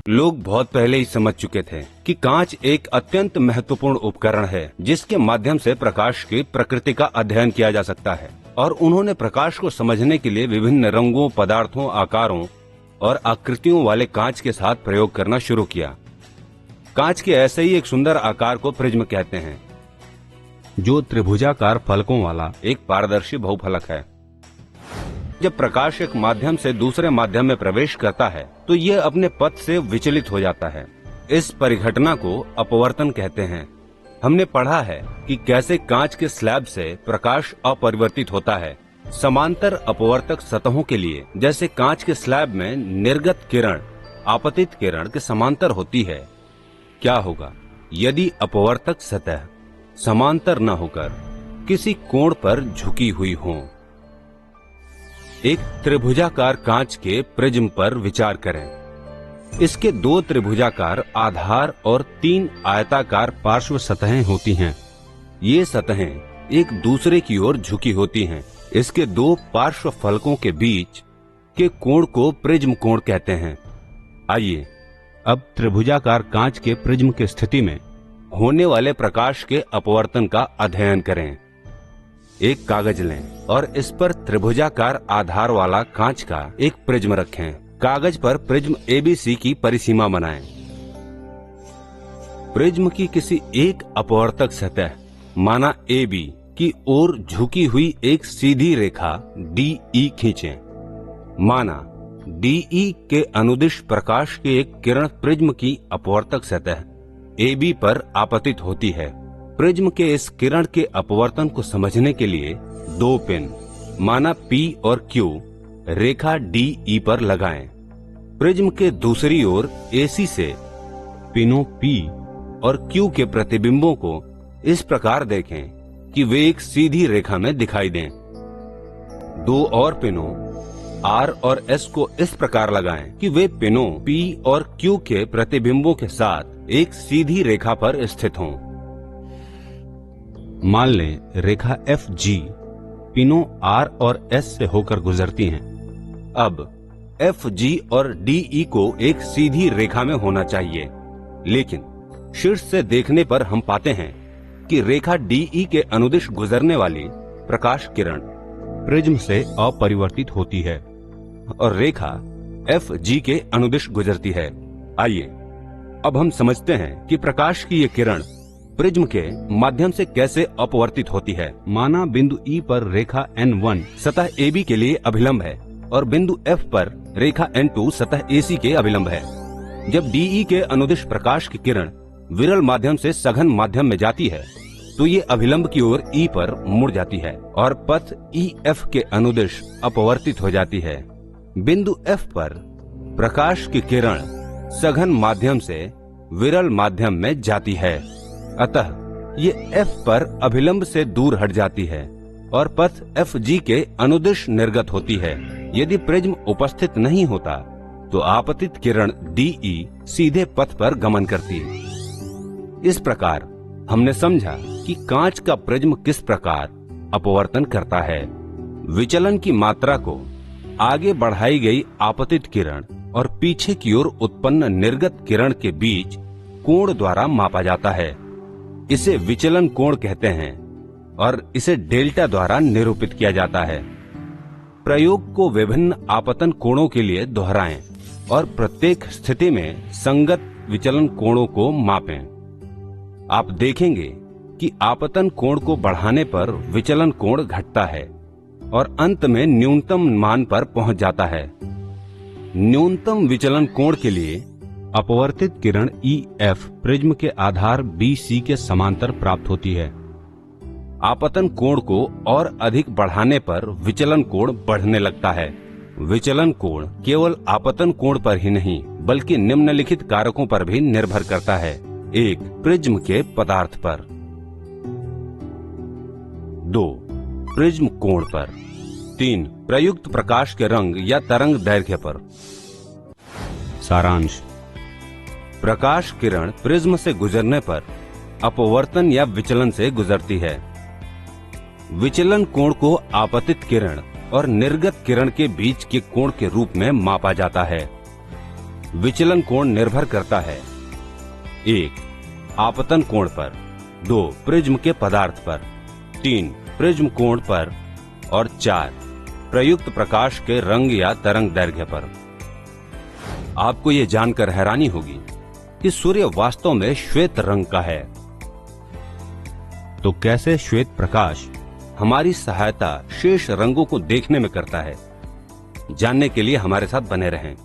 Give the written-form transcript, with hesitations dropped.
लोग बहुत पहले ही समझ चुके थे कि कांच एक अत्यंत महत्वपूर्ण उपकरण है जिसके माध्यम से प्रकाश की प्रकृति का अध्ययन किया जा सकता है, और उन्होंने प्रकाश को समझने के लिए विभिन्न रंगों, पदार्थों, आकारों और आकृतियों वाले कांच के साथ प्रयोग करना शुरू किया। कांच के ऐसे ही एक सुंदर आकार को प्रिज्म कहते हैं, जो त्रिभुजाकार फलकों वाला एक पारदर्शी बहुफलक है। जब प्रकाश एक माध्यम से दूसरे माध्यम में प्रवेश करता है तो यह अपने पथ से विचलित हो जाता है। इस परिघटना को अपवर्तन कहते हैं। हमने पढ़ा है कि कैसे कांच के स्लैब से प्रकाश अपरिवर्तित होता है। समांतर अपवर्तक सतहों के लिए, जैसे कांच के स्लैब में निर्गत किरण आपतित किरण के समांतर होती है, क्या होगा यदि अपवर्तक सतह समांतर न होकर किसी कोण पर झुकी हुई हो। एक त्रिभुजाकार कांच के प्रिज्म पर विचार करें। इसके 2 त्रिभुजाकार आधार और 3 आयताकार पार्श्व सतहें होती हैं। ये सतहें एक दूसरे की ओर झुकी होती हैं। इसके 2 पार्श्व फलकों के बीच के कोण को प्रिज्म कोण कहते हैं। आइए अब त्रिभुजाकार कांच के प्रिज्म की स्थिति में होने वाले प्रकाश के अपवर्तन का अध्ययन करें। एक कागज लें और इस पर त्रिभुजाकार आधार वाला कांच का एक प्रिज्म रखें। कागज पर प्रिज्म ABC की परिसीमा बनाएं। प्रिज्म की किसी एक अपवर्तक सतह माना AB की ओर झुकी हुई एक सीधी रेखा DE खींचें। माना DE के अनुदिश प्रकाश की एक किरण प्रिज्म की अपवर्तक सतह AB पर आपतित होती है। प्रिज्म के इस किरण के अपवर्तन को समझने के लिए 2 पिन माना P और Q रेखा DE पर लगाएं। प्रिज्म के दूसरी ओर AC से पिनों P और Q के प्रतिबिंबों को इस प्रकार देखें कि वे एक सीधी रेखा में दिखाई दें। 2 और पिनों R और S को इस प्रकार लगाएं कि वे पिनों P और Q के प्रतिबिंबों के साथ एक सीधी रेखा पर स्थित हों। मान लें रेखा FG पिनों R और S से होकर गुजरती हैं। अब FG और DE को एक सीधी रेखा में होना चाहिए, लेकिन शीर्ष से देखने पर हम पाते हैं कि रेखा DE के अनुदिश गुजरने वाली प्रकाश किरण प्रिज्म से अपरिवर्तित होती है और रेखा FG के अनुदिश गुजरती है। आइए अब हम समझते हैं कि प्रकाश की ये किरण प्रिज्म के माध्यम से कैसे अपवर्तित होती है। माना बिंदु E पर रेखा N1 सतह AB के लिए अभिलंब है और बिंदु F पर रेखा N2 सतह AC के अभिलंब है। जब DE के अनुदिश प्रकाश की किरण विरल माध्यम से सघन माध्यम में जाती है तो ये अभिलंब की ओर E पर मुड़ जाती है और पथ EF के अनुदिश अपवर्तित हो जाती है। बिंदु F पर प्रकाश की किरण सघन माध्यम से विरल माध्यम में जाती है, अतः ये F पर अभिलंब से दूर हट जाती है और पथ FG के अनुदिश निर्गत होती है। यदि प्रिज्म उपस्थित नहीं होता तो आपतित किरण DE सीधे पथ पर गमन करती। इस प्रकार हमने समझा कि कांच का प्रिज्म किस प्रकार अपवर्तन करता है। विचलन की मात्रा को आगे बढ़ाई गई आपतित किरण और पीछे की ओर उत्पन्न निर्गत किरण के बीच कोण द्वारा मापा जाता है। इसे विचलन कोण कहते हैं और इसे डेल्टा द्वारा निरूपित किया जाता है। प्रयोग को विभिन्न आपतन कोणों के लिए दोहराएं और प्रत्येक स्थिति में संगत विचलन कोणों को मापें। आप देखेंगे कि आपतन कोण को बढ़ाने पर विचलन कोण घटता है और अंत में न्यूनतम मान पर पहुंच जाता है। न्यूनतम विचलन कोण के लिए अपवर्तित किरण EF प्रिज्म के आधार BC के समांतर प्राप्त होती है। आपतन कोण को और अधिक बढ़ाने पर विचलन कोण बढ़ने लगता है। विचलन कोण केवल आपतन कोण पर ही नहीं बल्कि निम्नलिखित कारकों पर भी निर्भर करता है। 1. प्रिज्म के पदार्थ पर। 2. प्रिज्म कोण पर। 3. प्रयुक्त प्रकाश के रंग या तरंग दैर्घ्य पर। सारांश: प्रकाश किरण प्रिज्म से गुजरने पर अपवर्तन या विचलन से गुजरती है। विचलन कोण को आपतित किरण और निर्गत किरण के बीच के कोण के रूप में मापा जाता है। विचलन कोण निर्भर करता है 1. आपतन कोण पर, 2. प्रिज्म के पदार्थ पर, 3. प्रिज्म कोण पर और 4. प्रयुक्त प्रकाश के रंग या तरंग दैर्घ्य पर। आपको यह जानकर हैरानी होगी कि सूर्य वास्तव में श्वेत रंग का है। तो कैसे श्वेत प्रकाश हमारी सहायता शेष रंगों को देखने में करता है, जानने के लिए हमारे साथ बने रहें।